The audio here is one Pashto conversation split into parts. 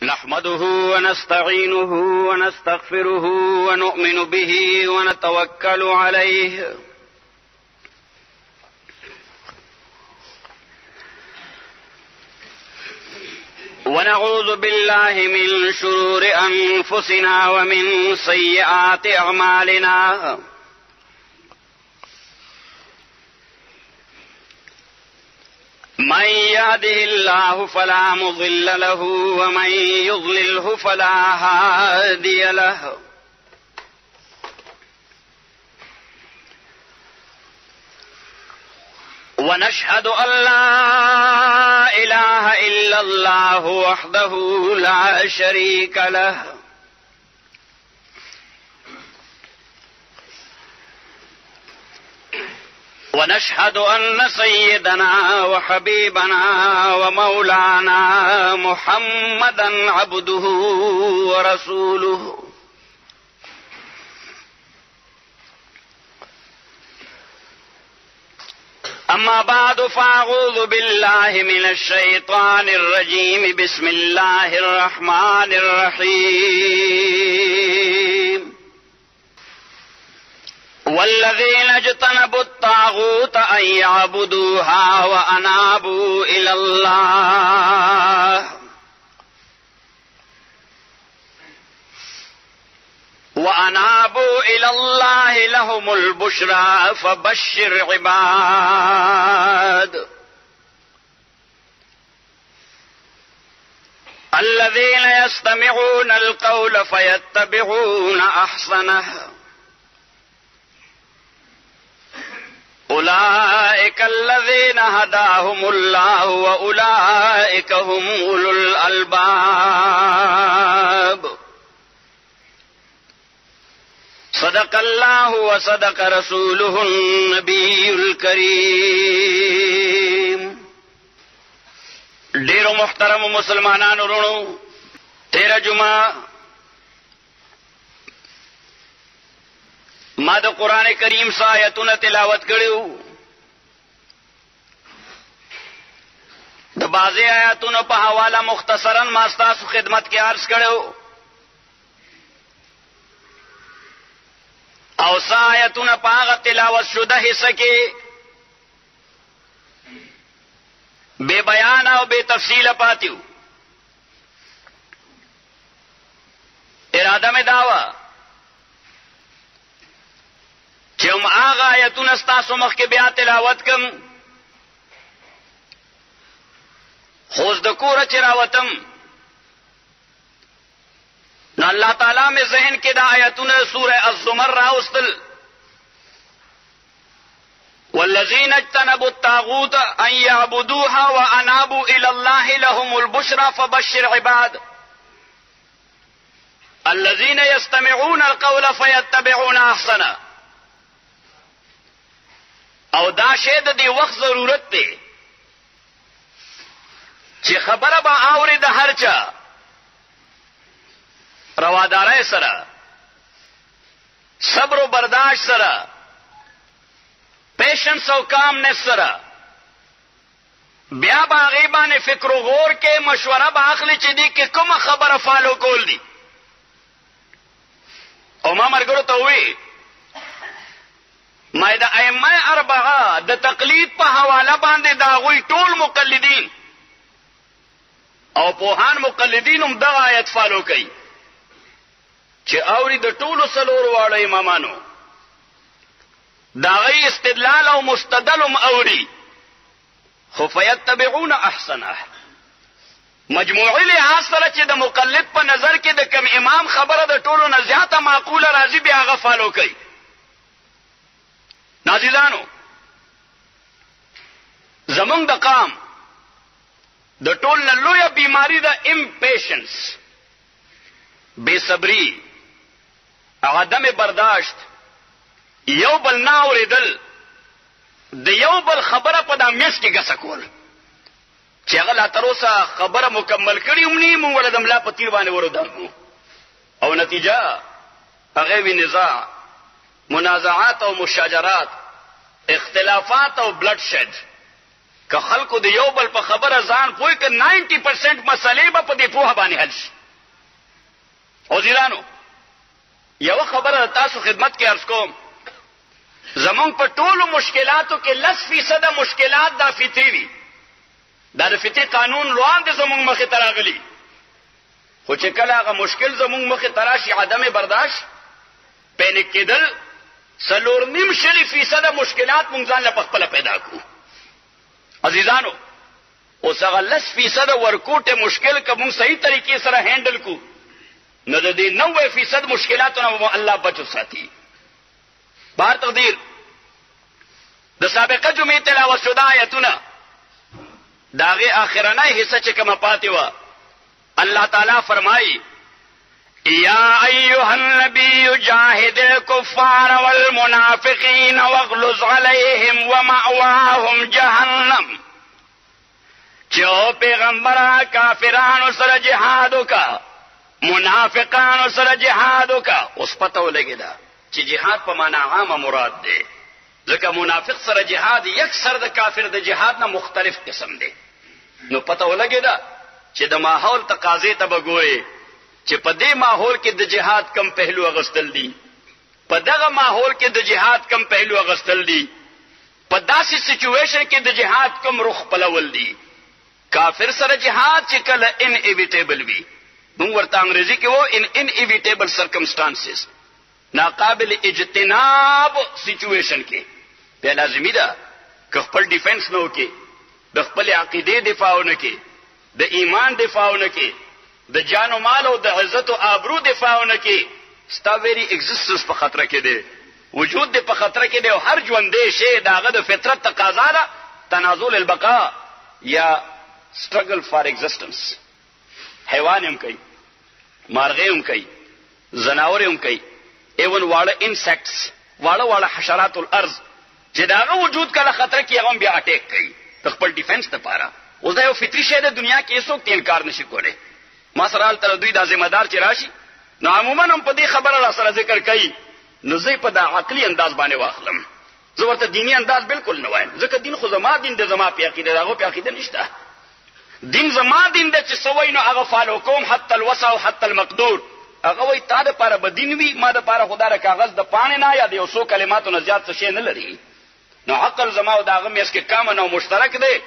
نحمده ونستعينه ونستغفره ونؤمن به ونتوكل عليه ونعوذ بالله من شرور أنفسنا ومن سيئات أعمالنا من يهده الله فلا مضل له ومن يضلله فلا هادي له ونشهد أن لا إله إلا الله وحده لا شريك له ونشهد أن سيدنا وحبيبنا ومولانا محمدا عبده ورسوله أما بعد فأعوذ بالله من الشيطان الرجيم بسم الله الرحمن الرحيم والذين اجتنبوا الطاغوت أن يعبدوها وأنابوا إلى الله لهم البشرى فبشر عباد الذين يستمعون القول فيتبعون أحسنه أولئك الذين هداهم الله وأولئك هم أولو الألباب صدق الله وصدق رسوله النبي الكريم. ډیرو محترم مسلمانانو ورونو، 13 جمعه ما د قرآن کریم څخه آیتونه تلاوت کړیو. د بعضی آیاتونو په حواله مختصرا ما ستاسو خدمت کې عرض کړو او څه آیتونه په هغه تلاوت شوده حصہ کې بے بیان او بے تفصیل پاتیو. اراده مې داوا چې هم هغه آیتونه ستاسو مخ کې بیا تلاوت کم، خو د کوره چې راوتم نو الله تعالی مې ذهن کې د آیتونه سوره الزمر راوستل. والذین اجتنبوا الطاغوت ان یعبدوها وانابوا الى الله لهم البشرى فبشر عباد الذین یستمعون القول فیتبعون احسنه. او دا شی د دې وخت ضرورت دی چې خبره به اوري د هر چا روادارۍ سره، صبر و برداشت سره، پیشنس او کامنس سره، بیا به هغې باندې فکر و غور کې مشوره به اخلي چې دې کې کومه خبره فالو کول دي. او ما ملګرو ته ووایي ما د ائمه اربعه د تقلید په حواله باندې د هغوی ټول مقلدین او پوهان مقلدین هم دغه آیت فالو کوي چې اوري د ټولو څلورو واړه امامانو د هغوی استدلال او مستدل هم اوري، خو فیتبعون احسنه. مجموعي لحاظ سره چې د مقلد په نظر کې د کم امام خبره د ټولو نه زیاته معقوله راځي بیا هغه فالو کوي. نازیزانو، زمونږ د قام د ټول نه لویه بیماری د امپیشنس، بے صبری، عدم برداشت، یو بل نه اورېدل، د یو بل خبره په دا میس کې ګسه کول چې هغه لا تر اوسه خبره مکمل کړي هم نه مونږ له د ملا په تیر باندې ورودل او نتیجه هغه وی نزاع، منازعات او مشاجرات، اختلافات او بلډ شید. که خلکو د یو بل په خبره ځان پوي ک 90% مسلې به په دې پوهه باندې حل شي. وزیرانو یو خبره تاسو خدمت کې عرض کوم، زمونږ په ټولو مشکلاتو کې 10% مشکلات دا فطري وي، دا د فطري قانون روان دي زمونږ مخې ته راغلي. خو چې کله هغه مشکل زمونږ مخې ته راشي، عدم برداشت، پینیک کېدل، 4.5% مشکلات مونږ ځان له خپله پیدا کړو. عزیزانو اوس هغه 10% ورکوټه مشکل که مونږ صحیح طریقې سره هینډل کو، نو د دې 90% مشکلاتو نه الله بچو ساتي. بهر تقدیر د سابقه جمعې تلاوت شوه آیتونه، د هغې آخرنۍ حصه چې کومه پاتې وه، الله تعالی فرمایي یا ایها النبی جاهد الکفار والمنافقین واغلظ علیهم ومأواهم جهنم. چې پیغمبره کافرانو سره جهاد وکړه، منافقانو سره جهاد وکړه. اوس پته ولګېده چې جهاد په معنا عامه مراد دی، ځکه منافق سره جهاد یکسر د کافر د جهاد نه مختلف قسم دی. نو پته ولګېده چې د ماحول تقاضې ته به ګورې چې په دې ماحول کې د جهاد کم پهلو اغستل دي، په دغه ماحول کې د جهاد کم پهلو اغستل دي، په داسې سچویشن کې د جهاد کم رخ پلول دي. کافر سره جهاد چې کله انیویټیبل وي، موږ ورته انګریزي کې وو انیویټیبل سرکمسټانسز، ناقابل اجتناب سچویشن کې بیا لازمي ده که خپل ډیفنس نه وکړي، د خپل عقیدې دفاع ونه کړي، د ایمان دفاع ونه کړي، د جان و مال او د عزت او آبرو دفاع ونه کړي. ستا ویری ایگزیسټنس په خطر کې دی، وجود دې په خطر کې دی، او هر ژوندی شی د هغه د فطرت تقاضا ده تنازل البقاء یا struggle for existence. حیوان هم کوي، مارغې هم کوي، زناور هم کوي، ایون واړه انسیکټس، واړه حشرات الارض چې د هغه وجود کله خطر کې هغه بیا اٹیک کوي د خپل ډیفنس لپاره. اوس دا یو فطري شی د دنیا کې هیڅوک ته انکار نشي کولی. ما سره هلته دوی دا ذمہ دار چې راشي، نو عموما هم په دې خبره را سره ذکر کوي، نو زه په دا عقلي انداز باندې واخلم، زه ورته دینی انداز بالکل نه وایم، ځکه دین خو زما دین دی، زما په عقیده د هغو په عقیده نشته. دین زما دین دی چې څه وایي نو هغه فالو کوم، حتی الوسع او حتی المقدور. هغه وایي تا دپاره به دین وي، ما دپاره خو دا د کاغذ د پاڼې نه یا د یو څو کلماتو نه زیات څه شی نه لري. نو عقل زما او د هغه میس کې کامن او مشترک دی.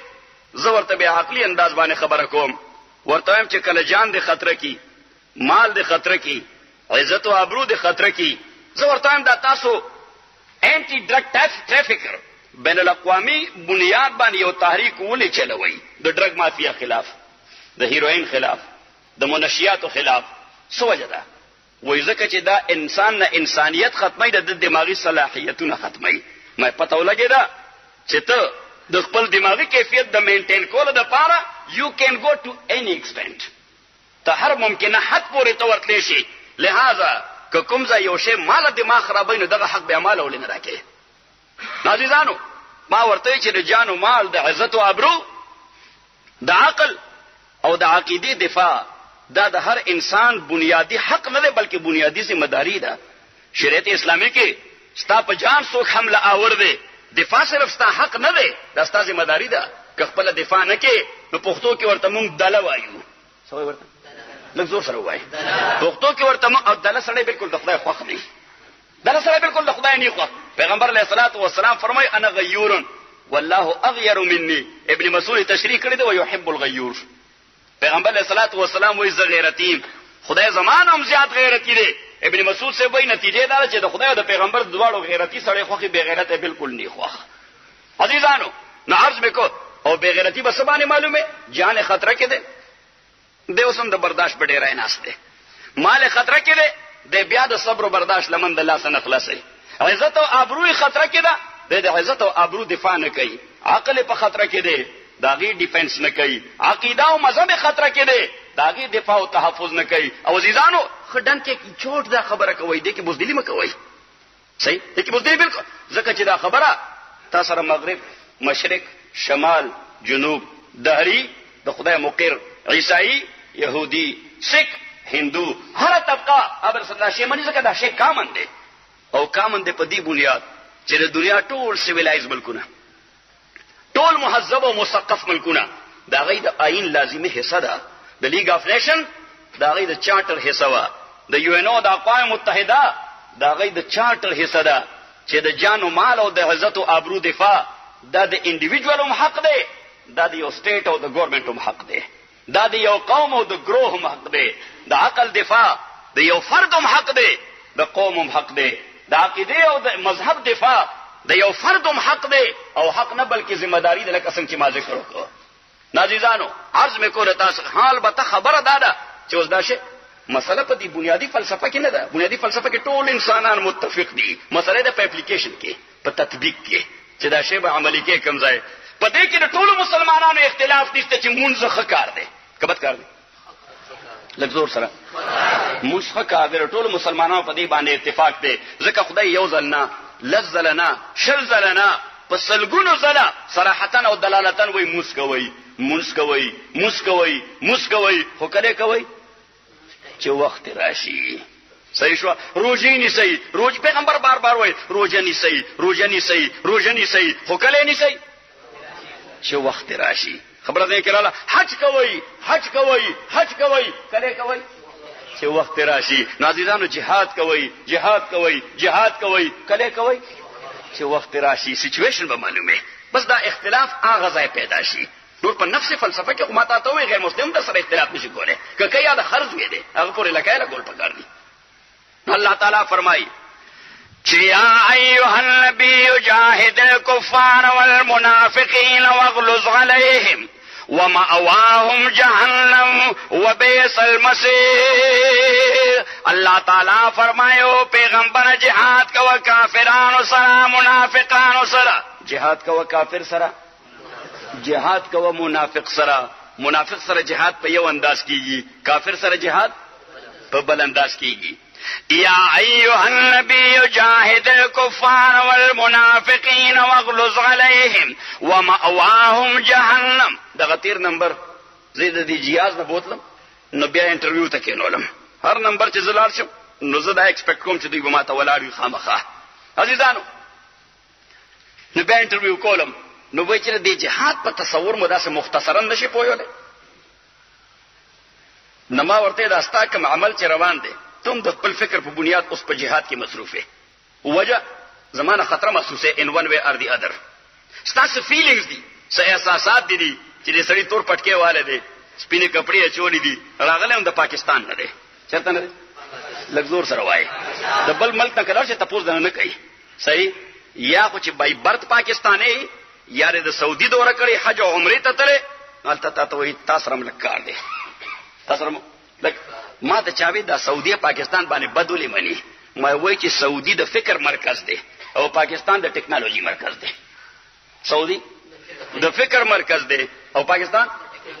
زه ورته بیا عقلي انداز باندې خبره کوم، ورته وایم چې کله جان د خطره کی، مال د خطره کی، عزت او آبرو د خطره کی، زه ورته وایم دا تاسو انټي ډرګ ټریفیکر بین الاقوامي بنیاد باندې یو تحریک ولې چلوي، د ډرګ مافیا خلاف، د هیروین خلاف، د منشیاتو خلاف. څه وجه ده؟ وایي ځکه چې دا انسان نه انسانیت ختموي، د دماغي صلاحیتونه ختموي. مې پته ولګېده چې ته د خپل دماغي کیفیت د مینټین کولو دپاره یو کین گو ټو اینی ایکسټینټ، ته هر ممکنه حد پورې ته ورتلی شي. لہذا که کوم ځای یو شی ماله دماغ خرابوي، نو دغه حق بیا ماله ولې نه راکوې؟ عزیزانو ما ورته چې د جان و مال، د عزت و آبرو، د عقل او د عقیدې دفاع دا د هر انسان بنیادی حق نه دی، بلکې بنیادی ذمہ داری ده. شریعت اسلامی کې ستا په جان څوک حمله آور دی، دفاع صرف ستا حق نه دی، دا ستا ذمہ داری ده. که خپله دفاع نه کې، نو پښتو کې ورته مونږ دله وایو. څه وایي ورته؟ لږ زور سره ووایي. پښتو کې ورته مونږ، او دله سړی بالکل د خدای خوښ دی، دله سړی بالکل د خدای نه خوښ. پیغمبر علیه الصلاة والسلام فرمایي انا غیور والله اغیر مني. ابن مسعود تشریح کړی دی ويحب الغیور. پیغمبر علیه الصلاة والسلام وایي زه غیرتیم، خدای زمان هم زیات غیرتی دی. ابن مسعود سے وایي نتیجه دا چې د خدای او د پیغمبر دواړو غیرتی سړی خوښي، بې غیرته بالکل نه خوښ. عزیزانو نو عرض وکړو، او بې غیرتی به څه باندې معلومه؟ جان خطره کې دی، دی اوس هم د برداشت په ډېری ناست دی. مال خطره کې دی، دی بیا د صبر و برداشت لمن د لاسه نه خلاصوي. عزت او آبرو خطره کې ده، دی د عزت او آبرو دفاع نه کوي. عقل په خطره کې دی، د هغې ډیفنس نه کوي. عقیده او مذهب خطره کې دی، د هغې دفاع او تحفظ نه کوي. او عزیزانو ښه ډنګ کې چوټ دا خبره کوئ، دې کې بزدلي مه کوئ. صحیح، دې کې بزدلي بالکل، ځکه چې دا خبره تا سره مغرب، مشرق، شمال، جنوب، دهري، د خدای مقر، عیسائی، یهودی، سکھ، هندو، هر طبقه ابر صدا شی منی، ځکه دا شی کامن دی. او کامن دی په دې بنیاد چې د دنیا ټول سیویلایز ملکونه، ټول مهذب او مثقف ملکونه، دا غي د آئین لازمي حصہ ده. د لیگ اف نیشن دا غي د چارټر حصہ وا، د یو ان او د اقوام متحده دا غي د چارټر حصہ ده چې د جان او مال او د عزت او آبرو دفاع دا د انډیویډوالو حق دی، دا د یو سټیټ او د ګورنمنټو حق دی، دا د یو قوم او د گروه حق دی، د عقل دفاع د یو فرد حق دی، د قوم حق دی، د عقیده او د مذهب دفاع د یو فرد حق دی او حق نه بلکې ذمہ داری ده، لکه څنګه چې ما ذکر وکړ. نازیزانو عرض مې کوله تاسو حال به ته خبره ده چې اوس دا شی مسله په دې بنیادی فلسفه کې نه ده. بنیادی فلسفه کې ټول انسانان متفق دي، مسله ده په اپلیکیشن کې، په تطبیق کې چې دا شی به عملی کې کوم ځای. په دې کې د ټولو مسلمانانو اختلاف نشته چې مونږ ښه کار دی که بد کار دی. لږ زور سره مونږ ښه کار دی، ټولو مسلمانانو په دې باندې اتفاق دی، ځکه خدای یو ځل نه، لس ځله نه، شل ځله نه، په سلګونو ځله صراحتا او دلالتا وایي مونځ کوئ، مونځ کوئ، مونځ کوئ، مونځ کوئ، خو کله کوئ چې وخت راشي. صحیح شو؟ روزه نیسئ، روز پیغمبر بار بار وایي روزه نیسئ، روزه نیسئ، روزه نیسئ، خو کله نیسئ چې وخت راشي. خبره ده کړه حج کوي، حج کوي، حج کوي، کله کوي چې وخت راشي. نازیدانو جهاد کوي، جهاد کوي، جهاد کوي، کله کوي چې وخت راشي. سچويشن به معلومه، بس دا اختلاف هغه ځای پیدا شي. نور په نفس فلسفه کې قوماته ته وي غیر مسلم د سره اختلاف نشي کولای، که یا د خرج وي دي هغه پورې لکایله کول پکار دي. الله تعالی فرمایي چې یا ایها النبی جاهد الكفار والمنافقین واغلظ علیهم ومأواهم جهنم وبئس المصير. الله تعالی فرمایو پیغمبر جهاد کو کافرانو سره، منافقانو سره. جهاد کو کافر سره، جهاد کو منافق سره. منافق سره جهاد په یو انداز کیږي، کافر سره جهاد په بل انداز کیږي. یا ایها النبی جاهد الكفار والمنافقین واغلظ علیهم ومأواهم جهنم. دغه تیر نمبر زید دی جیاز نه بوتلم نو بیا انټرویو ته کېنولم. هر نمبر چې زلار شم نو زه دا ایکسپیکټ کوم چې دوی به ما ته ولاړ خامخا. عزیزانو نو بیا انټرویو کولم نو وایي چې د جهاد په تصور مو داسې مختصرا نشي پوهیدلی. نو ما ورته دا ستا کوم عمل چې روان دی تم د خپل فکر په بنیاد اوس په جهاد کې مصروف یې، وجه زمانه خطر محسوسه ان ون وی ار دی ادر. ستاسو فیلینګز دي، څه احساسات دي چې د سړی تور پټکي والے دي، سپینې کپڑے اچولې دي، راغله هم د پاکستان نه دي، چرته نه دي. لږ زور سره وایي د بل ملک نه کړه چې تاسو نه کوي. صحیح یا خو چې بای برت پاکستاني یا د سعودي دوره کړی حج او عمره ته تله البته تاسو وایي تاسو رم لکار دي، تاسو رم لک ما ته چاوي د سعودي پاکستان باندې بدولې مني. ما وایي چې سعودي د فکر مرکز دی او پاکستان د ټیکنالوژي مرکز دی. سعودي د فکر مرکز دی او پاکستان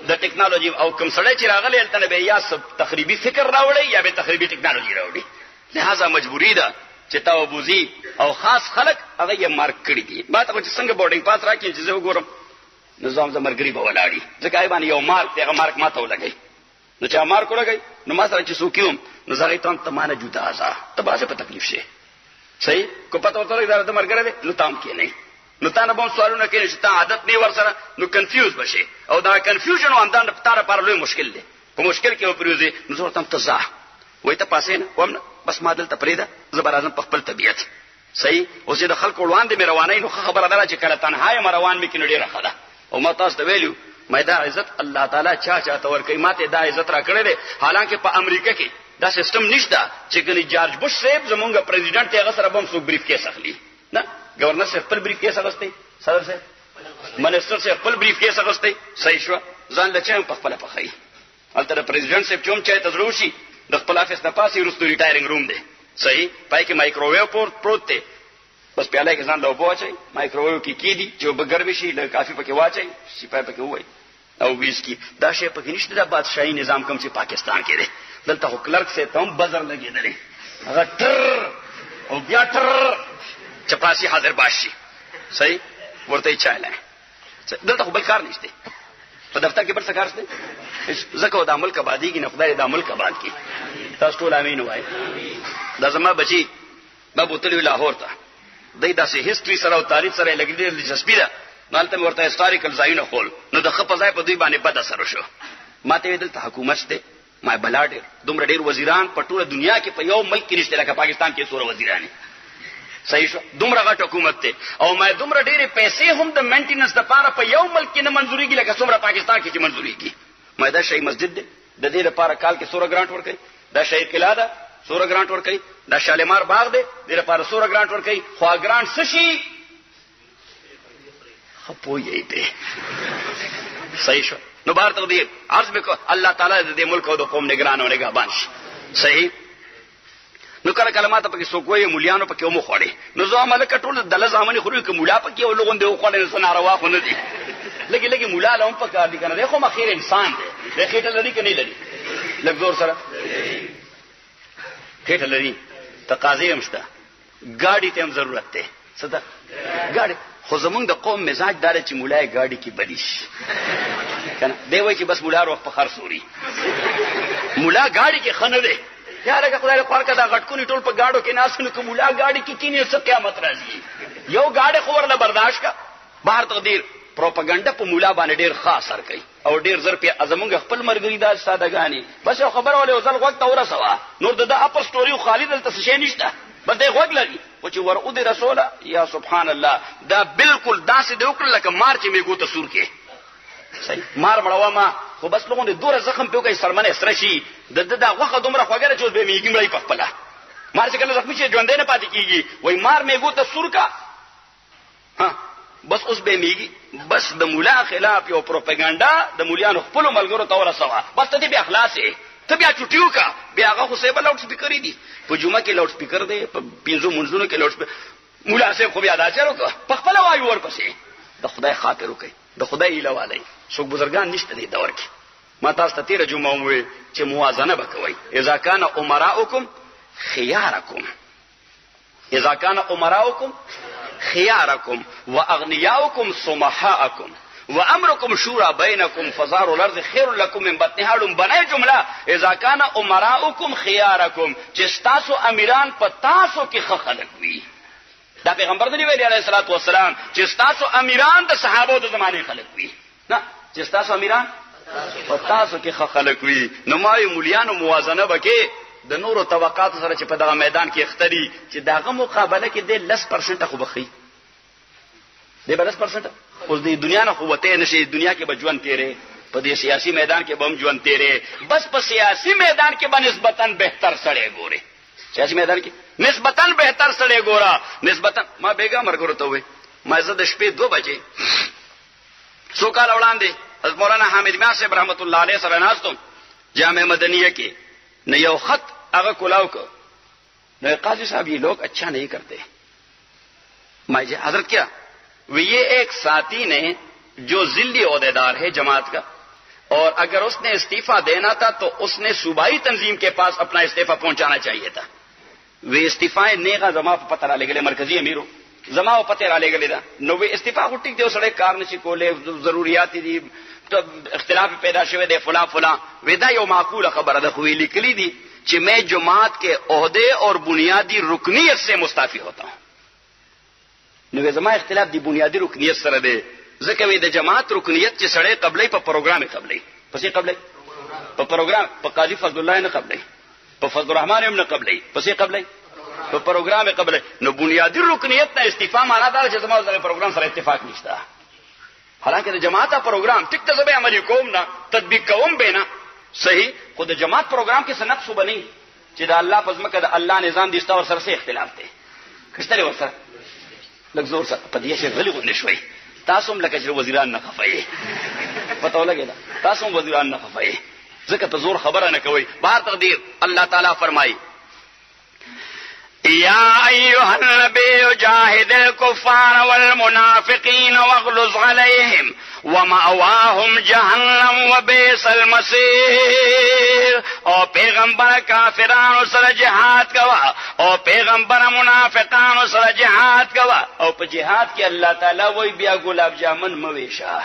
د ټیکنالوژي. او کوم سړی چې راغلی هلته به یا تخریبي فکر راوړي یا به تخریبي ټیکنالوژي راوړي. لہذا مجبوری ده چې تاسو بوزي او خاص خلک هغه یې مارک کړی دي. ما ته چې څنګه بورډینګ پاس راکړي چې زه وګورم نظام زمرګری به ولاړی، ځکه ای باندې یو مارک دی، هغه مارک ما ته ولګي. نو چې مارک ولګي نو ما سره چې سوکیوم نو زغی ته مانه جدا ځه ته باسه په تکلیف شي. صحیح کو پته ورته دا د مرګره دی نو تام کې نه نو تا نه به سوالونه کوي چې تا عادت نه ور سره نو کنفیوز بشي او دا کنفیوژن وندان په تاره پر لوی مشکل دی. په مشکل کې وپریوزي نو زه ورته تزا وای ته پاسې نه ومنه بس ما دلته پریدا زبر اعظم په خپل طبيعت. صحیح اوس د خلکو وړاندې مې روانای نو خبره ده چې کله تنهایی روان مې کینو ډیره خده او ما تاسو ته ویلو مې دا عزت الله تعالی چا تور کوي، ماته دا عزت را کړې ده. حالانکه په امریکا کې دا سیستم نشته چې ګنې جارج بوش صاحب زمونږ پریزیډنټ هغه سره بم څوک بریف کیس اخلي نه، گورنر صاحب خپل بریف کیس اغستی، صدر صاحب منسٹر صاحب خپل بریف کیس اغستی. صحیح شو ځان لچم په خپل پخای الته پریزیډنټ صاحب چوم چای تزرو شي د خپل افیس نه پاسې رستو ریټایرینګ روم دی. صحیح پای کې مایکروویو پروت دی، بس پیاله کې ځان له اوبو واچي، مایکروویو کې کیدی چې وب ګرم شي له کافي پکې واچي، سپای پکې وای او ویسکی. دا شی پکې نشته د بادشاہي نظام کوم چې پاکستان کې دی. دلته خو کلرک سے تم بزر لګیدلې هغه ټر او بیا ټر چپاسی حاضر باشي. صحیح ورته چاله دلته خو بل کار نشته، په دفتر کې بل څه کار شته. زکه د عمل کبادیږي نه خدای د عمل کباد کی. تاسو ټول امين وای. دا زما بچي بابو تلوي لاهور ته دای داسې هیستوري سره او تاریخ سره لګیدل دلچسپي ده. مالته ورته هیستوریکل ځایونه خول نو د خپل ځای په دوی باندې بد اثر وشو. ماته دلته حکومت شته ما بلا ډېر دومره ډېر وزیران په ټوله دنیا کې په یو ملک کې نشته لکه پاکستان کې څوره وزیران. صحیح شو؟ دومره غټ حکومت ته او ما دومره ډېرې پیسې هم د مینټیننس لپاره په یو ملک کې نه منظورېږي لکه څومره پاکستان کې چې منظورېږي. ما دا شی مسجد دی د دې لپاره کال کې 100 ګرانټ ورکړي، دا شی قلعه ده 100 ګرانټ ورکړي، دا شالیمار باغ دی دې لپاره 100 ګرانټ ورکړي. خو ګرانټ څه شي خپوي دی. صحیح شو؟ نو بار تقدیر عرض وکړه الله تعالی دې ملک او د قوم نگران او نگهبان شي. صحیح. نو کله کله ماته پکې سوکوي مولیانو پکې مو خوړې نو زه عمل کټول د لزامنې خوري که مولا پکې ولغون دی خوړې نه سناروا خو نه دي لګي لګي مولا لهم پکار دي کنه خو مخیر انسان دی خېټه لري کني لري لږ زور سره خېټه لري تقاضې هم شته ګاډي ته هم ضرورت ده صدا ګاډي خو زمونږ د قوم مزاج دار چې مولای ګاډي کې بلیش کنه دی وای چې بس مولا روح په خر سوري مولا ګاډي کې خنه ده یا لکه خدای له پارکه دا غټکونی ټول په گاډو کې ناس نو کومولا گاډي کې کینې څه قیامت راځي یو گاډي خو ورله برداشت کا بهر تقدیر پروپاګاندا په مولا باندې ډیر خاص سر کوي او ډیر زر په ازمنګ خپل مرګري دا سادهګانی بس یو خبر ولې ځل وخت اوره سوا نور د اپر سټوري خالد ته څه نشته بس دی غوږ لري او چې ورود رسوله یا سبحان الله دا بالکل داسې دی وکړه لکه مار چې میګو ته سور کې صحیح مار مړوا ما خو بس لغون دي دوره زخم په کوي سرمنه سره شي د واخه دومره خوګره چې به میګم لای په خپل مار چې کله زخمی شي ژوندې نه پاتې کیږي وای مار میګو ته سور کا ها بس اوس به میګي بس د مولا خلاف یو پروپاګاندا د مولیانو خپل ملګرو ته ورسوه بس ته به اخلاص ته بیا چټیو کا بیا هغه خو سیبل لاوډ سپیکر دي په جمعه کې لاوډ سپیکر دی په پینځو منځونو کې لاوډ سپیکر مولا صاحب خو بیا دا چلو کا په خپل وایو ورپسې د خدای خاطر وکي د خدای اله والي څوک بزرګان نشته دی دور کې ما تاسو ته تیر جمعه وې چې موازنه وکوي اذا كان امراؤكم خياركم اذا كان امراؤكم خياركم واغنياؤكم سمحاءكم وامركم شورى بينكم فزار الارض خير لكم من بطنها بنای جمله اذا كان امراؤكم خياركم چې تاسو امیران په تاسو کې خلق وي دا پیغمبر دی ویلی علیه الصلاۃ والسلام چې تاسو امیران د صحابه د زمانه خلق وي نه چې تاسو امیران په تاسو کې خلق وي نو مای مولیانو موازنه وکي د نورو طبقات سره چې په دغه میدان کې اختری چې دغه مقابله کې د 10% خو بخي دی 10% اوس د دنیا نه قوته نشي دنیا کې بجوان تیرې په دې سیاسي میدان کې بم جوان تیرې بس په سیاسي میدان کې بنسبتاً بهتر سړی ګوري سیاسي میدان کې نسبتاً بهتر سړی ګورا نسبتاً ما بیګا مرګورو ته وې ما زه د شپې 2 بجې څو کال وړاندې حضرت مولانا حامد میاں صاحب رحمت الله علیه سره ناستم جامع مدنیہ کې نہ یو خط هغه کولاو کو نہ قاضی صاحب یہ لوگ اچھا نہیں کرتے میں حضرت کیا وہ یہ ایک ساتھی نے جو ذلی عہدیدار ہے جماعت کا اور اگر اس نے استعفیٰ دینا تھا تو اس نے صوبائی تنظیم کے پاس اپنا استعفیٰ پہنچانا چاہیے تھا وہ استعفیٰ نیغا زما په پتہ را لګلې مرکزی امیرو زما په پتہ را لګلې دا نو وہ استعفیٰ غټی دی سره کار نشي کولې ضرورت دي اختلاف پیدا شوه دی فلاں فلاں ودا یو معقول خبره ده خو لیکلی دي چې میں جماعت کے عہدے اور بنیادی رکنیت سے مستعفی ہوتا ہوں نو زما اختلاف دی بنیادی رکنیت سره دی ځکه وی د جماعت رکنیت چې سړی قبلې په پروګرام قبلې پسې قبلې په پروګرام په قاضي فضل الله نه قبلې په فضل الرحمن هم نه قبلې پسې قبلې په پروګرام قبلې نو بنیادی رکنیت نه استعفاء معنا دا چې زما سره پروګرام سره اتفاق نشته حالانکه د جماعت پروګرام ټیک ته زبې عملي کوم نه تطبیق کوم به نه صحیح خو د جماعت پروګرام کې سنقص وبني چې د الله پزمکه د الله نظام دي ستور سره څه اختلاف دی کښتره وسره لږ زور سره په دې شی غلي غونډه شوي تاسو هم لکه چې وزیران نه خفایي پته ولګی دا تاسو هم وزیران نه خفایي ځکه په زور خبره نه کوي بهر تقدیر الله تعالی فرمایي یا ایها النبی جاهد الكفار والمنافقین واغلظ علیهم ومأواهم جهنم وبئس المصیر او پیغمبر کافرانو سره جهاد کوا او پیغمبر منافقانو سره جهاد کوا او په جهاد کې الله تعالی وای بیا ګلاب جامن مویشا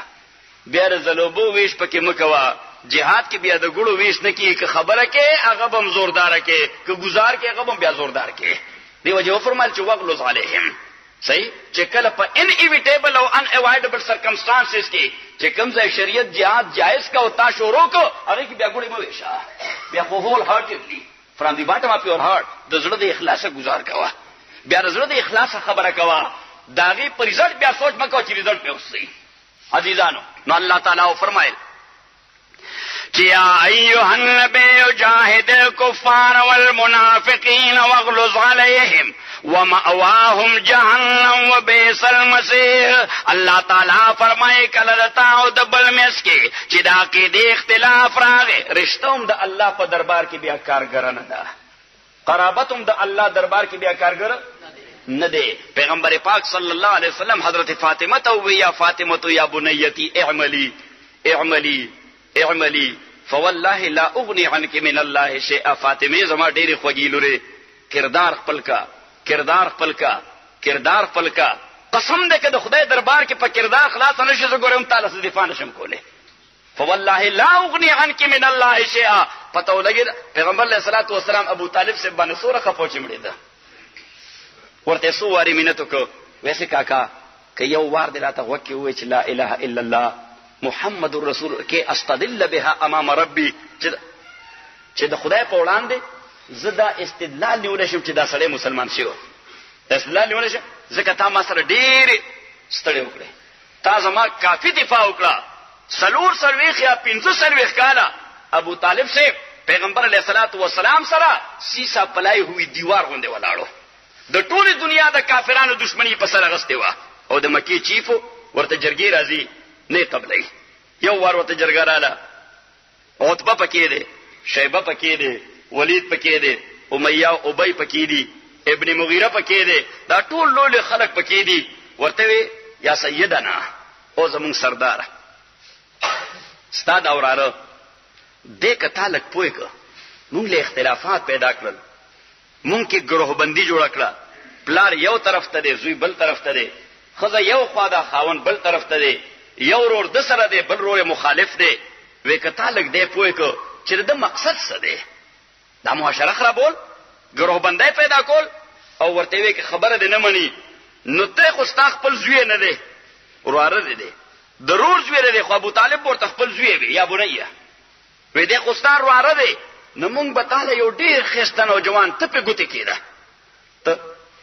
بیا زلوبو ویش پکې مکوا جهاد کې بیا د ګړو ویش نه کی که خبره کې هغه بم زوردار کې که گزار کې هغه بم بیا زوردار کې دی وجه فرمایل چې وغلظ علیهم صحیح چې کله په انیویټیبل او ان اوایډبل سرکمسټانسز کې چې کوم ځای شریعت جهاد جایز کا او تا شروع کو هغه کې بیا ګوړې مو ویشا بیا خو هول هارټډلی فرام دی باټم اف یور هارت د زړه د اخلاص گزار کوا بیا د زړه د اخلاص خبره کوا داغي پر رزلټ بیا سوچ مکو چې رزلټ په اوسې عزیزانو نو الله تعالی فرمایل يا أيها النبي جاهد الكفار والمنافقين واغلظ عليهم ومأواهم جهنم وبئس المصير. اللہ تعالیٰ فرمائے کلرتا او دبل میس کې چې دا کې د اختلاف راغی رشتوم د الله په دربار کې بیا کارګر نه ده قرابتوم د الله دربار کې بیا کارګر نه ده. پیغمبر پاک صلی الله علیه وسلم حضرت فاطمه ته وی یا فاطمه یا بنیتی اعملی اعملی اعملی فوالله لا اغنی عنک من الله شیئا. فاطمه زما ډېری خوږی لوري کردار خپل کا کردار خپل کا کردار خپل کا قسم دې کده خدای دربار کې په کردار خلاص نشي زه ګورم تعالی څخه دفاع نشم کوله. فوالله لا اغنی عنک من الله شیئا. پته ولګی پیغمبر علیه الصلاۃ والسلام ابو طالب سے باندې سوره خپوچ مړی ده ورته سو واری مينته کو ویسے کاکا که یو وار دې راته وکي وای چې لا اله الا الله محمد رسول کې استدل بها امام ربي چې د خدای په وړاندې زدا استدلال نیول شم چې دا سړی مسلمان شي. استدلال نیول شم ځکه تا ما سره ډېر ستړي وکړي تا زما کافي دفاع وکړه. سلور سرويخ یا 500 کاله ابو طالب سے پیغمبر علیہ الصلوۃ والسلام سره سیسا پلای ہوئی دیوار غونډه ولاړو د ټوله دنیا د کافرانو دشمنی په سر غسته وا او د مکی چیفو ورته جرګی راځي نه قبلای یو ور ورته جرګا رااله عتبہ پکې دی شیبہ پکې دی ولید پکې دی امیہ او ابی پکې دی ابن مغیرہ پکې دی دا ټول لول خلق پکې دی ورته یا سیدنا او زمون سردار استاد اوراره دې کته لک پویک مونږ له اختلافات پیدا کړل مونږ کې گروه بندي جوړ کړه پلار یو طرف ته دی زوی بل طرف ته دی خزه یو خوا دا خاون بل طرف ته دی یو ورور د سره دی بل ورور مخالف دی وې کته لک دې پویک چې د مقصد څه دی دا معاشره خرابول گروه بندي پیدا کول او ورته وی کې خبره ده نه مني نو ته خو ستا خپل زوی نه دی وراره دی ضرور زوی دی خو ابو طالب ورته خپل زوی وی یا بنیه وې دې خو ستا وراره دی نو مونږ به تعالی یو ډیر خستن او جوان ته په ګوته کېده ته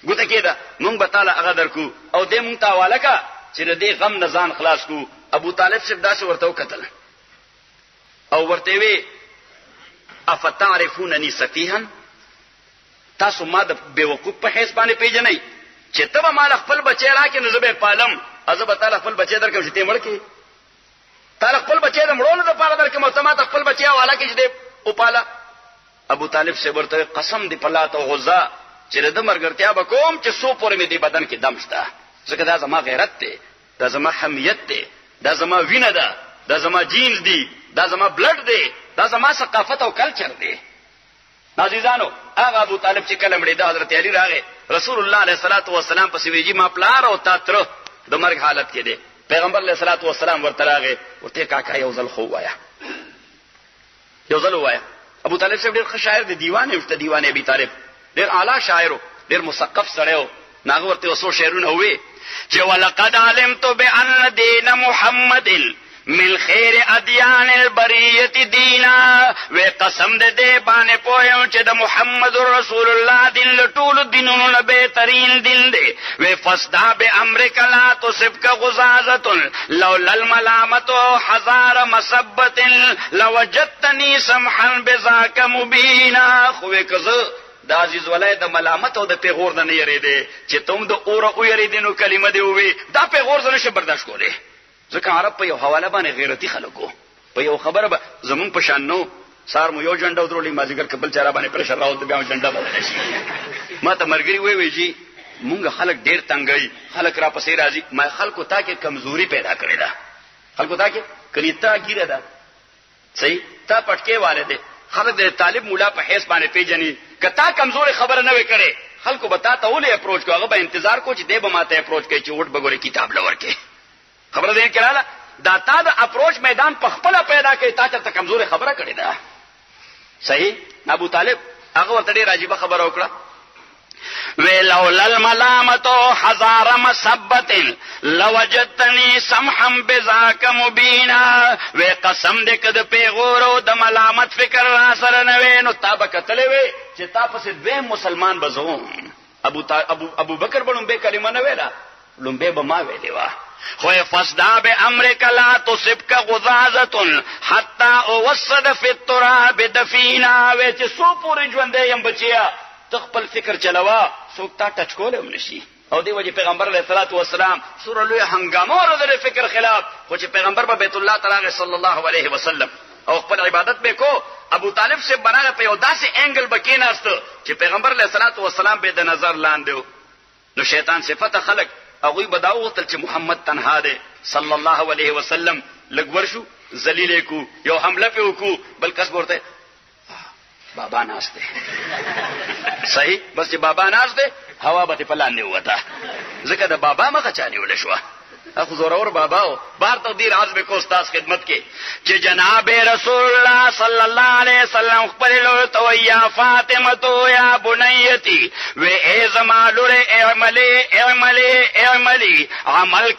ګوته کېده مونږ به تعالی هغه درکو او دې مونږ ته حواله کا چې دې غم نه ځان خلاص کو. ابو طالب صاحب داسې ورته وکتل او ورته وی افتعرفونني سفيها تاسو ما د بیوقوف په حساب باندې پیژنئ چې ته مال خپل بچی راکې نو زبې پالم ازب تعالی خپل بچی درکو چې ته مړ کې تعالی خپل بچی د مړونو د پاره درکو ته ما خپل بچی حواله کې چې دې او پالا. ابو طالب سے ورته قسم دی پلات او غزا چې د مرګرتیا بکوم چې سو پورې می دی بدن کې دم شته ځکه دا زما غیرت دی دا زما حمیت دی دا زما وینه ده دا زما جینز دی دا زما بلډ دی دا زما ثقافت او کلچر دی. عزیزانو هغه ابو طالب چې کله مړی د حضرت علی راغی رسول الله علیه الصلاۃ والسلام پسې ویجی ما پلار او تاتر د مرګ حالت کې دی. پیغمبر علیه الصلاۃ والسلام ورته راغی ورته کاکا یو ځل خو وایا یو ځل وایا. ابو طالب صاحب ډېر ښه شاعر دی دیوانه مفت دیوانه ابي طالب ډېر اعلی شاعر ډېر مثقف سره ناغه ورته وسو شعرونه وې چې ولقد علمت بان دین محمد من خیر ادیان البریه دینا و قسم دې باندې پوهم چې د محمد رسول الله دین له ټول دینونو نه بهترین دین دی. و فسدا بامرک لا تصبك غزازه لولا الملامه حذار مسبت لوجدتني سمحا بذاك مبینا. خو کزه د عزیز ولای د ملامت او د پیغور نه یریده چې تم د اور او یریدنو کلمه دی وی دا پیغور زنه شه برداشت کوله ځکه عرب په یو حواله باندې غیرتی خلکو په یو خبره به زمون په شان نو سار مو یو جنډه درولې مازیګر کبل چاره باندې پرشر راو ته بیا جنډه بدل شي. ما ته مرګري وی جی مونږ خلک ډیر تنګي خلک را پسې راځي ما خلکو ته کې کمزوري پیدا کړې ده خلکو ته کې کلیتا ګیره ده صحیح تا پټکي والده خلک د طالب مولا په حیث باندې پیژني کتا کمزوري خبره نه وکړي خلکو بتا ته ولې اپروچ کوغه به انتظار کو چې دی به ماته اپروچ کوي چې وټ بګوري کتاب لور کې خبره دې کړه دا تا د اپروچ میدان په خپل پیدا کوي تا ته کمزوري خبره کړې ده صحیح. ابو طالب هغه ورته ډېر عجیب خبره وکړه ولولا الملامة حذار مسبت لوجدتني سمحا بذاك مبینا. وی قسم دې کده پیغورو د ملامت فکر را سره نه وې نو تا به کتلې وې چې تا پسې دویم مسلمان بزوم. ابو بکر به لومبه کلمه نه ویلا، لومبه به ما ویلې وه. خو فصدا بأمرك لا تصبك غضاضة حتى اوصد في التراب دفینا. وی چې سو پورې ژوندې یم بچیا تخپل فکر چلوا څوک تا ټچ کولم نشي. او دی وجه پیغمبر علیه الصلاۃ والسلام سوره لوی هنګامه ورته فکر خلاف خو چې پیغمبر په بیت الله تعالی صلی الله علیه وسلم او خپل عبادت به کو. ابو طالب سے بناغه په یو داسې انګل بکیناست چې پیغمبر علیه الصلاۃ والسلام به د نظر لاندې. نو شیطان صفته خلق هغه بداو وتل چې محمد تنها دی صلی الله علیه وسلم. لګور شو ذلیل کو یو حمله په وکړو بل کس ورته بابا ناس دی. صحیح بس چې بابا ناس دی هوا به په لاندې وته ځکه د بابا مخه چاني ول شو. اخو زورور بابا او بار تقدیر عزم کو استاد خدمت کې چې جناب رسول الله صلی الله علیه وسلم خپل لور تو یا فاطمه تو یا بنیتی و ای زما لور اعملی عمل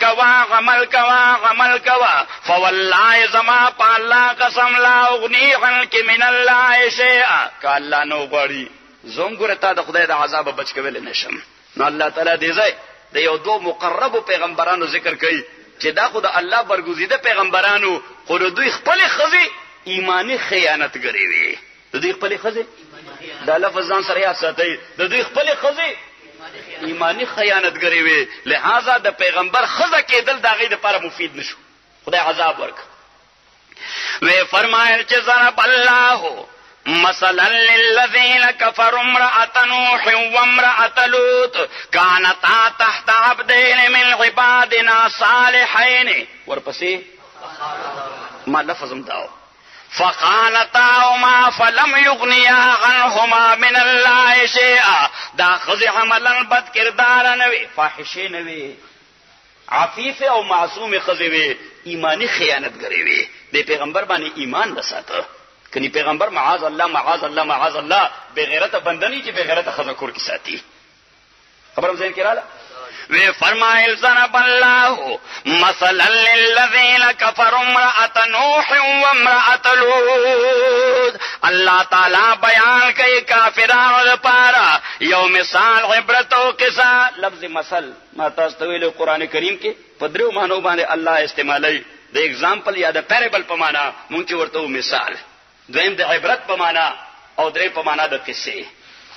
کوا فوالله زما پالا قسم لا اغنی عنک من الله شیئا. ک الله نو غړي زوم ګره تا د خدای د عذاب بچ کول نشم. نو الله تعالی دې ځای د یو دو مقرب پیغمبرانو ذکر کوي چې دا خو د الله برګزیده پیغمبرانو خو دوی خپل خزي ایمانی خیانت کوي وي. د دوی خپل خزي دا لفظ ځان سره یاد ساتي. د دوی خپل خزي ایمانی خیانت کوي وي. لہذا د پیغمبر خزه کېدل دا غي د لپاره مفید نشو. خدای عذاب ورک. وی فرمایل چې ضرب الله مثلا للذين كفروا امرأة نوح وامرأة لوط كانتا تحت عبدين من عبادنا صالحين. ورپسې ما لفظم داو فخانتاهما فلم يغنيا عنهما من الله شيئا. دا خزي عملا بد کردار نه وي، فاحشه نه وي، عفیف او معصوم خزي وي، ایمانی خیانت کوي وي. د پیغمبر باندې ایمان وساته. کني پیغمبر معاذ الله بغیرت بندنی چې بغیرت خزکور کی ساتي. خبرم ځین کړه. وی فرمایل ضرب الله مثلا للذین كفروا امرأة نوح وامرأة لوط. الله تعالی بیان کوي کافرانو لپاره یو مثال عبرت او قصه. لفظ مثل ما تاسو ته ویلو قران کریم کې په درو معنی باندې الله استعمالوي. د اگزامپل یا د پیرابل په معنا مونږ ورته مثال. دویم د عبرت په معنا او درې په معنا د قصې.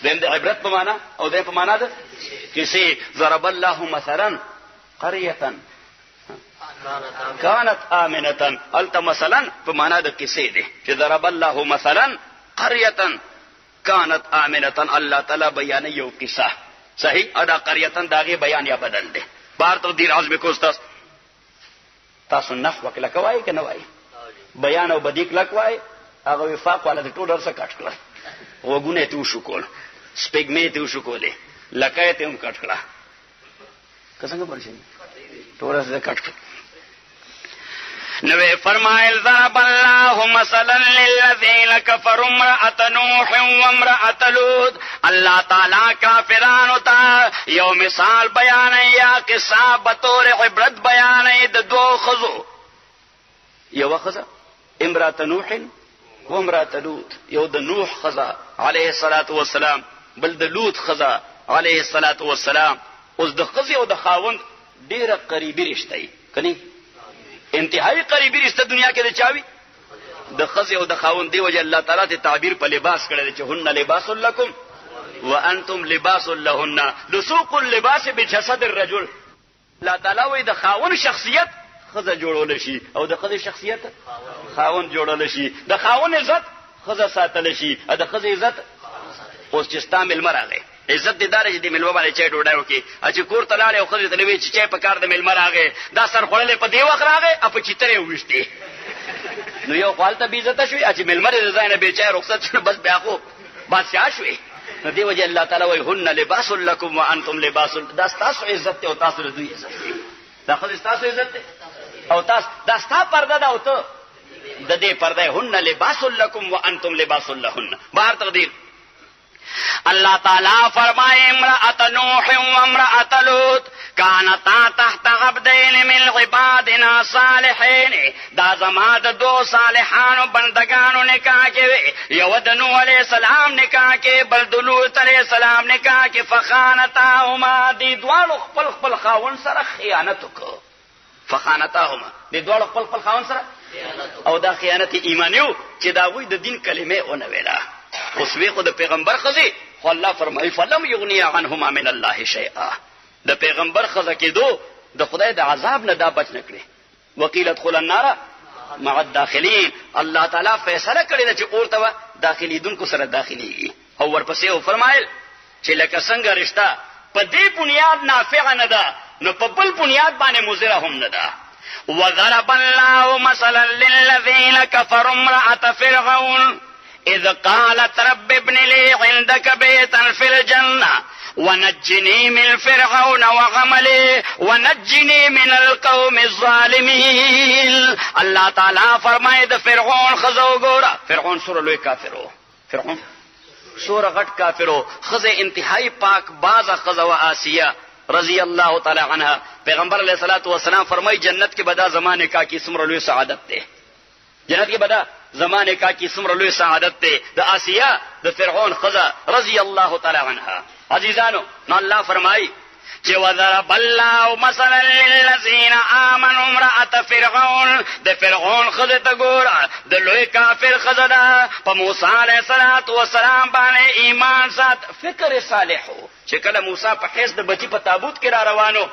دویم د عبرت په معنا او درې په معنا د قصې. ضرب الله مثلا قريه كانت آمنة. الته مثلا په معنا د قصې دی چې ضرب الله مثلا قريه كانت آمنة. الله تعالی بیان یو قصه. صحیح ادا قريه داغه بیان یا بدل دی. بار تقدیر عزم کو تاسو نحو کله کوي کنه وای بیان او بدیک لکوای هغه وفاق والا د ټول سره کټ کړه. وګونه ته وشو کول، سپګمې ته وشو کولې، لکه ته هم کټ کړه. څنګه برشي ټول سره کټ کړه. نو فرمایل ضرب الله مثلا للذین كفروا امرأة نوح وامرأة لوط. الله تعالی کافرانو ته یو مثال بیان یا قصه بطور عبرت بیان د دوه خزو. یو خزه امرأة نوح وامرأة لوط. یو د نوح خزه علیه الصلاۃ والسلام، بل د لوط خزه علیه الصلاۃ والسلام. اوس د خزه او د خاوند ډیره قریبی رشتہ کني، انتهایی قریبی رشتہ دنیا کې د چاوي د خزه او د خاوند. دی وجه الله تعالی ته تعبیر په لباس کړی چې هن لباس لکم وانتم لباس لهن. لسوق اللباس بجسد الرجل. الله تعالی وی د خاوند شخصیت خزه جوړول شي او د خزه شخصیت خاوند جوړول شي. د خاوند عزت خزه ساتل شي او د خزه عزت اوس چې استعمال مرغه عزت دې دار چې د ملو باندې چای ډوډۍ وکي چې کور تلاړې او خزه تلوي چې چای په کار د مل مرغه دا سر خړلې په دی وخت راغې اپ چیتره وښتي. نو یو خپلته بي عزت شوی چې مل مرغه زاینه به چای رخصت شو بس بیا خو بادشاہ شوی. نو دی وجه الله تعالی وی هن لباس لکم وانتم لباس. دا تاسو عزت او تاسو د دوی عزت دا خو تاسو عزت او تاسو دا ستاسو پرده دا او ته د دې پرده. هن لباس لکم وانتم لباس لهن. بهر تقدیر اللہ تعالیٰ فرمائے امرأۃ نوح و امرأۃ لوط کانتا تحت عبدین من عبادنا صالحین دا زما د دو صالحانو بندگانو نکاح کې یو د نوح علیہ السلام نکاح کې بل د لوط علیہ السلام نکاح کې فخانتاهما دی دوالو خپل خپل خاون سره خیانت وکړه فخانتاهما دی دوالو خپل خپل خاون سره او دا خیانت ایمانیو چې دا وی د دین کلمه اون ویلا اوس وی خو د پیغمبر خزي خو الله فرمایي فلم یغنی عنهما من الله شیئا د پیغمبر خزه کېدو د خدای د عذاب نه دا بچ نکړي وکیل ادخل النار مع الداخلین الله تعالی فیصله کړی چې اورته داخليدونکو سره داخلي او ورپسې او فرمایل چې لکه څنګه رشتہ په دې بنیاد نافع نه ده نو په بل بنیاد باندې مضر هم نه ده وضرب الله مثلا للذين كفروا امرأة فرعون إذ قالت رب ابن لي عندك بيتا في الجنة ونجني من فرعون وعمله ونجني من القوم الظالمين الله تعالی فرمائے د فرعون خزو ګورا فرعون سور لوی کافرو فرعون سور غټ کافرو خزه انتهائی پاک باز خزو آسیہ رضی اللہ تعالی عنها پیغمبر علیہ الصلوۃ والسلام فرمائی جنت کے بدا زمانے کا کی سمر لوی سعادت تے جنت کے بدا زمانے کا کی سمر لوی سعادت تے د آسیہ د فرعون خزہ رضی اللہ تعالی عنها عزیزانو نو الله فرمائی چې وضرب الله مثلا للذین آمنوا امرأة فرعون د فرعون خزه ته ګوره د لوی کافر خزه ده په موسی علیه السلام باندې ایمان سات فکر صالحو چې کله موسی په حیث د بچی په تابوت کې را روانو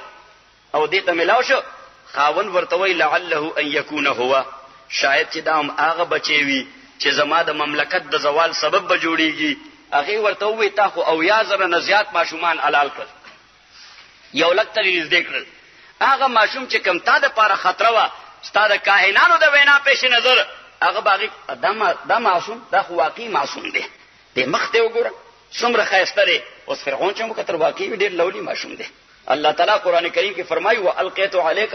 او دې ته ملاو شو خاون ورته وی لعله ان یکون هو شاید چې دا هم هغه بچی وي چې زما د مملکت د زوال سبب به جوړیږي هغه ورته وی تا خو او یا زره نه زیات ماشومان حلال کړ یو لک تری دې کړل هغه ماشوم چې کم تا د پاره خطر وا ستاره کاهنانو د وینا پېښ نظر هغه باغی دا معصوم دا خو واقعي معصوم دی د مخ ته وګوره څومره خیسته دی اوس فرعون چې مو کتر واقعي ډېر لولي معصوم دی الله تعالی قران کریم کې فرمایي والقیت علیک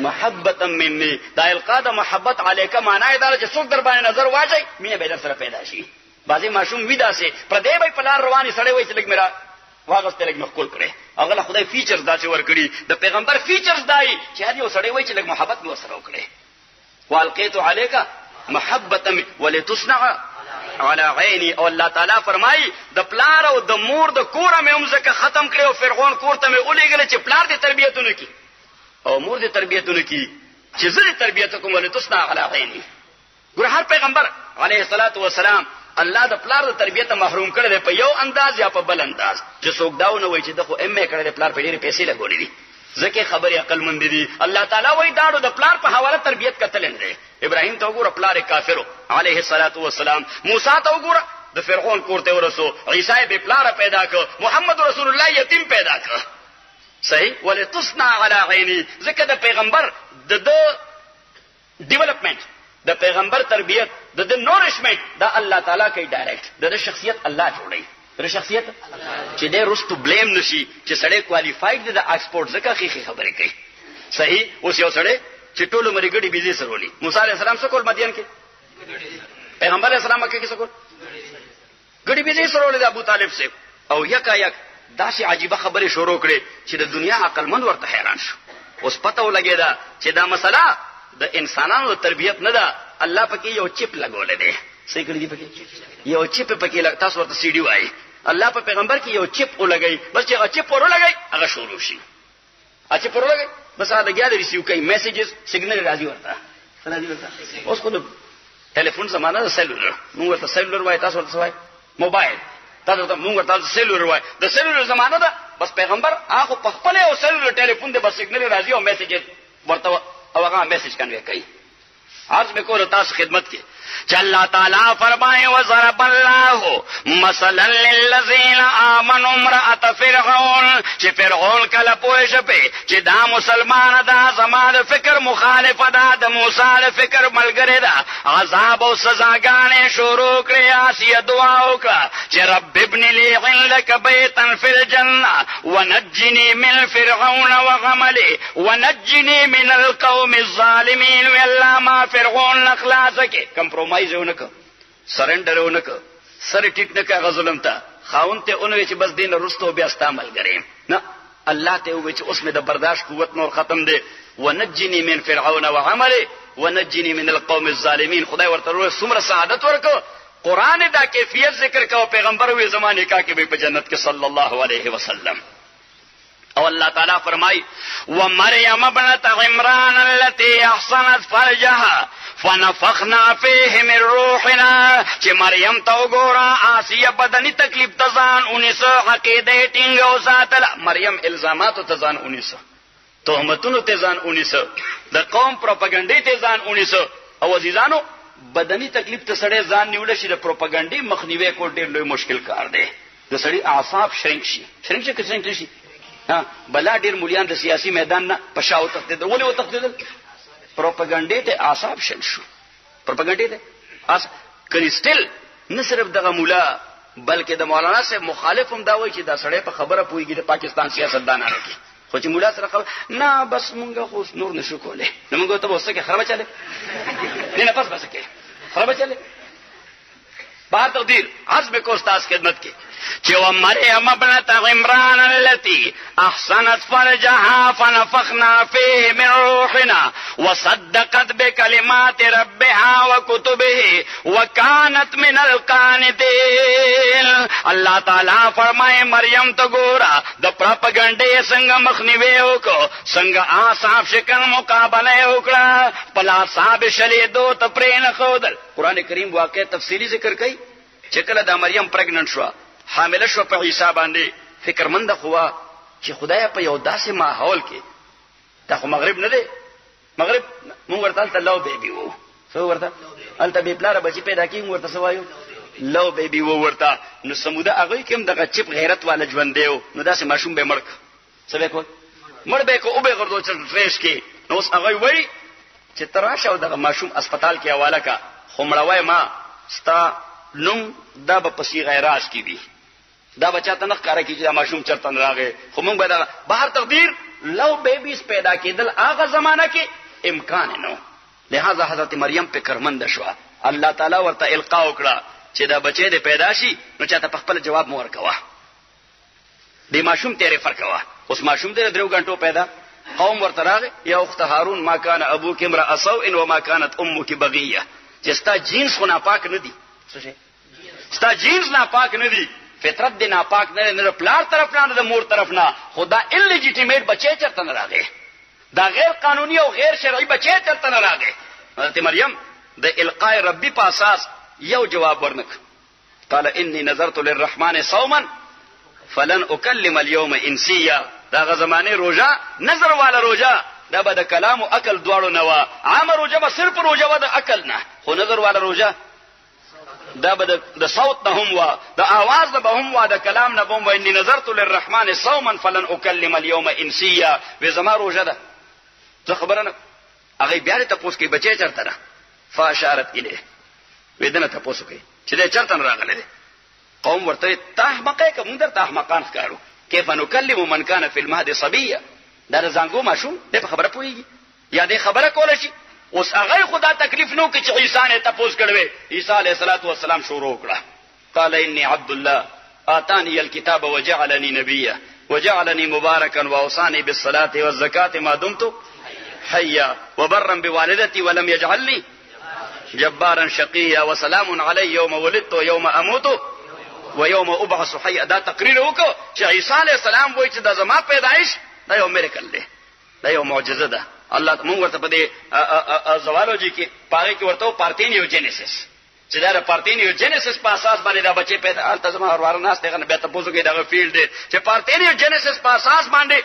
محبتا مني دا القا د محبت علیک معنی دا چې څوک در باندې نظر واچي مینه به در سره پیدا شي بعضی معصوم ودا سي پر دې به پلار رواني سړی وای چې لګ میرا واغسته لګ مخکول کړي هغه خدای فیچرز دا چې ور کړی د پیغمبر فیچرز دای چې هر یو سړی وای چې لګ محبت مو سره وکړي والقیت علیک محبتا ولتصنع على عینی او الله تعالی فرمای د پلار او د مور د کور مې هم زکه ختم کړو فرعون کور ته مې ولېګل چې پلار دې تربیتونه کی او مور دې تربیتونه کی چې زه تربیت کوم ولتصنع على عینی ګور هر پیغمبر علیه الصلاۃ والسلام الله د پلار د تربیته محروم کړی دی په یو انداز یا په بل انداز چې څوک داونه وای چې د خو ام ای کړی دی پلار په ډېر پیسې لګولې دي ځکه خبرې عقل مند دي الله تعالی وای داړو د پلار په حواله تربیت کتل نه ابراهیم ته وګوره پلار کافرو علیه الصلاۃ والسلام موسی ته وګوره د فرعون کوړته ورسو عیسی به پلار پیدا کړ محمد رسول الله یتیم پیدا کړ صحیح ولتصنع علی عینی ځکه د پیغمبر د ډیولپمنٹ د پیغمبر تربیت د نورشمنت دا الله تعالی کوي ډایرکټ د شخصیت الله جوړي د شخصیت چې د رستو بلیم نشي چې سړی کوالیفاید دی د ایکسپورټ ځکه خېخي خبرې کوي صحیح اوس یو سړی چې ټول عمر ګډي بيزي سرولي موسی عليه السلام څخه مدین کې پیغمبر علیہ السلام کې څه کول ګډي بيزي سرولي د ابو طالب سے او یک داسې عجیبه خبره شروع کړي چې د دنیا عقلمند ورته حیران شو اوس پته ولګیدا چې دا مسله د انسانانو تربیت نه ده الله پکې یو چپ لګولې دی صحیح کړی دی پکې یو چپ پکې لګ تاسو ورته سی ډي وای الله په پیغمبر کې یو چپ ولګي بس چې هغه چپ ورولګي هغه شروع شي اچ په ورولګي بس هغه لګیا دی ریسیو کوي میسجز سیګنل راځي ورته راځي ورته اوس خو ټلیفون زمانہ د سیلولر نو ورته سیلولر وای تاسو ورته وای موبایل تاسو ته موږ ورته سیلولر وای د سیلولر زمانہ ده بس پیغمبر هغه په خپل او سیلولر ټلیفون دی بس سیګنل راځي او میسجز ورته او هغه میسج کنوي کوي عرض میں کو تاسو خدمت کی چې الله تعالی فرمائے وضرب الله مثلا للذین آمنوا امرأة فرعون چې فرعون کله پوه شپه چې دا مسلمان دا زماده فکر مخالف ده د موسی د فکر ملګری ده عذاب او سزاګانې شروع کړې آسیه دعا وکړه چې رب ابن لي عندك بيتا في الجنه ونجني من فرعون وعمله ونجني من القوم الظالمين والله ما فرعون نخلاص کې کمپرومایز ونک سرندر ونک سر ټیټ نه کا ظلم تا خاون ته اونوي چې بس دین رستو بیا استعمال غریم نه الله ته وی چې اوس مې د برداشت قوت نور ختم دی ونجنی من فرعون وعمله ونجنی من القوم الظالمین. خدای ورته وروي څومره سعادت ورکو. قران دا کیفیت ذکر کو پیغمبر وی زمانه کا کې په جنت کې صلی الله علیه وسلم. او الله تعالی فرمای ومریم ابنت عمران التي احصنت فرجها فنفخنا فيه من روحنا. چې مریم ته وګوره آسیه بدني تکلیف تزان 19 عقیده ټینګ او ساتل. مریم الزامات تزان 19 تهمتونو تزان 19 د قوم پروپاګاندا تزان 19 او عزیزانو بدني تکلیف ته سړی ځان نیول شي د پروپاګاندا مخنیوي کول ډېر لوی مشکل کار دی. د سړی اعصاب شرنک شي کڅنګ شي. ها بلا ډېر مليان د سیاسي میدان نه پښاو تخته ولې و تخته پروپاګاندا ته اعصاب شل شو. پروپاګاندا ته کریسټل نه صرف دغه مولا بلکې د مولانا صاحب مخالف هم دا وایي چې دا سړی په خبره پويږي د پاکستان سیاستدانانو کې. خو چې مولا سره خبر نه بس مونږه خو نور نشو کولای نو مونږ ته وسه کې خراب چاله نه بس کې خراب چاله. بعد تقدیر عزم کو استاد خدمت کې چې و مریم ابنت عمران التي احصنت فرجها فنفخنا فيه من روحنا وصدقت بكلمات ربها وكتبه وكانت من القانتين. الله تعالی فرمائے مریم تو ګورا د پروپاګاندا څنګه مخنیوي وکړو څنګه اصحاب شکل مقابله وکړه پلا صاحب شلیدو ته پرین خودل. قران کریم واقع تفصیلی ذکر کوي چې کله د مریم پرګننټ شو حامله شو په عیسی باندې فکرمند خو چې خدای په یو داسې ماحول کې دا خو مغرب نه دی مغرب مونږ ورته ته لو بیبي وو څو ورته الته به بلاره بچی پیدا کیږي ورته سوایو لو بیبي وو ورته نو سموده هغه کوم دغه چپ غیرت والا ژوند دیو نو داسې ماشوم به مړک څه به کو مړ به کو او به غردو چې ریش کې نو اوس هغه وای چې تراشه او دغه ماشوم هسپتال کې حواله کا خمړوي ما ستا نوم دا به پسی غیراز کی وی دا بچا ته نخ کارا کیږي دا ماشوم چرته راغې خو مونږ به دا بهر تقدیر لو بیبیز پیدا کېدل هغه زمانہ کې امکان نه لہذا حضرت مریم په کرمند شو. الله تعالی ورته القا وکړه چې دا بچی د پیدا شي نو چاته په خپل جواب مور کوا دی ماشوم تیرې فرق کوا. اوس ماشوم دې 3 غنټو پیدا قوم ورته راغې یا اخت هارون ما کان ابوک امرا سوء وما كانت امك بغيه چې ستا جینس خو ناپاک نه دي څه ستا جینس ناپاک نه دي فطرت دی ناپاک نه پلار طرف نه د مور طرف نه خدا انلیجیټیمیټ بچی چرته نه راغی دا غیر قانوني او غیر شرعي بچی چرته نه راغی. حضرت مریم د القاء ربی په اساس یو جواب ورنک قال انی نظرت للرحمن صوما فلن اكلم اليوم انسیا. دا زمانه روزه نظر والا روزه دا به د کلام او عقل دواړو نه وا. عام روزه به صرف روزه و د عقل نه خو نظر والا روزه دا به د صوت نه هم وا د आवाज نه به هم وا د کلام نه هم وا. انی نظرت للرحمن صوما فلن اكلم اليوم انسیا. و زما روزه ده زه خبرنه هغه بیا ته پوس کې بچی چرته را فاشارت الیه ودنه ته پوس کې چې دا چرته راغله. قوم ورته تحمقه کوم در تحمقان ښکارو کیف نکلم من کان فی المهد صبیا. دا زنګو ماشوم دې په خبره پويږي یا دې خبره کوله شي. اوس هغه خدا تکلیف نو کې چې عیسی نه تاسو کړو. عیسی علیه السلام شروع کړه قال انی عبد الله آتانی الكتاب وجعلني نبيا وجعلني مباركا واوصاني بالصلاه والزكاه ما دمت حيا وبرا بوالدتي ولم يجعلني جبارا شقيا وسلام علي يوم ولدت ويوم اموت ويوم ابعث حيا. دا تقریر وکړه چې عیسی علیه السلام وایي چې د زما پیدایش دا یو میریکل دی دا یو معجزه ده. الله موږ ورته په دې زوالوجي کې پاره کې ورته پارتینیوجینیسس چې دا پارتینیوجینیسس په اساس باندې دا بچي پیدا التزم اور ناس دغه به تاسو کې دا فیلډ دی چې پارتینیوجینیسس په اساس باندې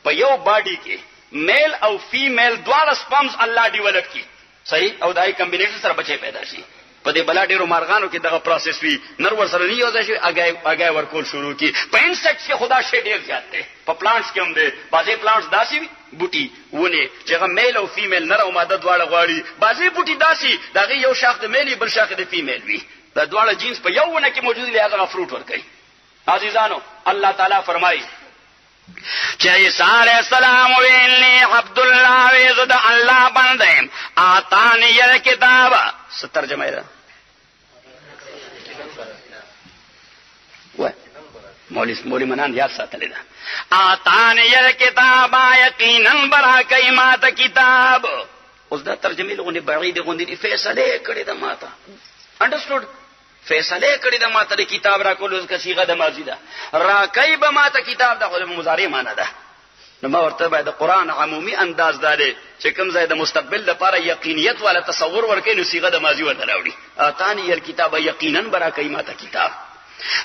په یو باډي کې میل او فیمیل دواړه سپمز الله ډیولپ کی صحیح او دای کمبینیشن سره بچي پیدا شي. په دې بلا ډیرو مارغانو کې دغه پروسس وی نر ور سره نه یو ځای اگای ورکول شروع کی. په انسیکټس کې خدا شی ډیر زیات دی په پلانټس کې هم دی. بعضی پلانټس داسي وي بوټي ونه چې هغه میل او فیمیل نر او ماده دواړه غواړي. بعضی بوټي داسي دغه یو شاخ د میل بل شاخ د فیمیل وي. دا دواړه جینس په یو ونه کې موجود دي هغه فروټ ورکړي. عزیزانو الله تعالی فرمایي چې عیسی علیہ السلام ویلی عبد الله وزد الله بندم آتانی الکتاب. سترجمه ده وای مولوی منان یاد ساتلی ده آتانی الکتاب یقینا برا کای ما ته کتاب. اوس دا ترجمه لغونه بعید غوندې فیصله کړی ده ماته انډرسټوډ فیصله کړی ده ماته کتاب را کول که صيغه د ماضی ده را کای به ماته کتاب ده خو مضارع معنی ده. نو ما ورته باید قرآن عمومي انداز داره چې کوم ځای د مستقبل لپاره یقینیت والا تصور ورکې نو صيغه د ماضی ورته راوړي. آتانی الکتاب یقینا برا کای ماته کتاب.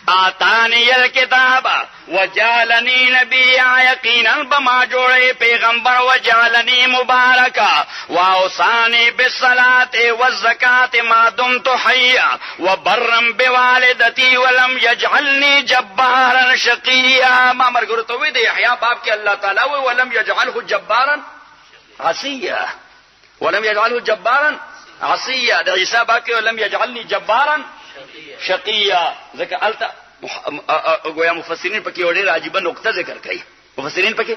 آتانی الکتاب وجعلنی نبیا یقینا بما جوړې پیغمبر وجعلنی مبارکا واوصانی بالصلاة والزکات ما دمت حیا وبرا بوالدتی ولم یجعلنی جبارا شقیا. ما مرګ ته وې د یحیی باب کې الله تعالی ولم یجعله جبارا عصیا ولم یجعله جبارا عصیا. د عیسی باب کې ولم یجعلنی جبارا شقیہ. ذکر التا گویا مفسرین پکې یو ډېر عجیبه نقطه ذکر کړي. مفسرین پکې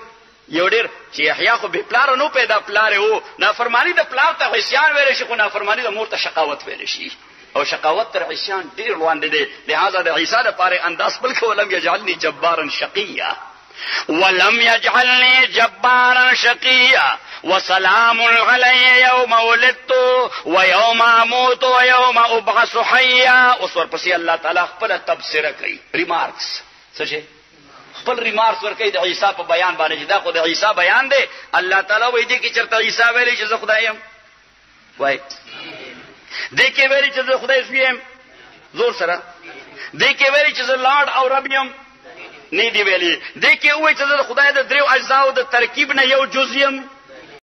یو ډېر چې یحیی خو به پلار نو پیدا پلار وو نافرمانی د پلار ته عصیان ویل شي خو نافرمانی د مور ته شقاوت ویل شي او شقاوت تر عصیان ډېر روان دي. لہذا د عیسی لپاره انداز بل کو ولم یجعلنی جبارا شقیہ ولم یجعلنی جبارا شقیہ وسلام علی یوم ولدت ویوم اموت ویوم ابعث حیا. اوس ورپسې الله تعالی خپل تبصره کوي ریمارکس څه شي خپل ریمارکس ورکوي د عیسی په بیان باندې. دا خو د عیسی بیان دی. الله تعالی وایي دي کې چرته عیسی ویلي چې زه خدای یم وای دي کې ویلي چې زه خدای یم زور سره دي کې ویلي چې زه لارډ او رب یم نه دی ویلي. دي کې وایي چې زه خدای د دریو اجزاو د ترکیب نه یو جز یم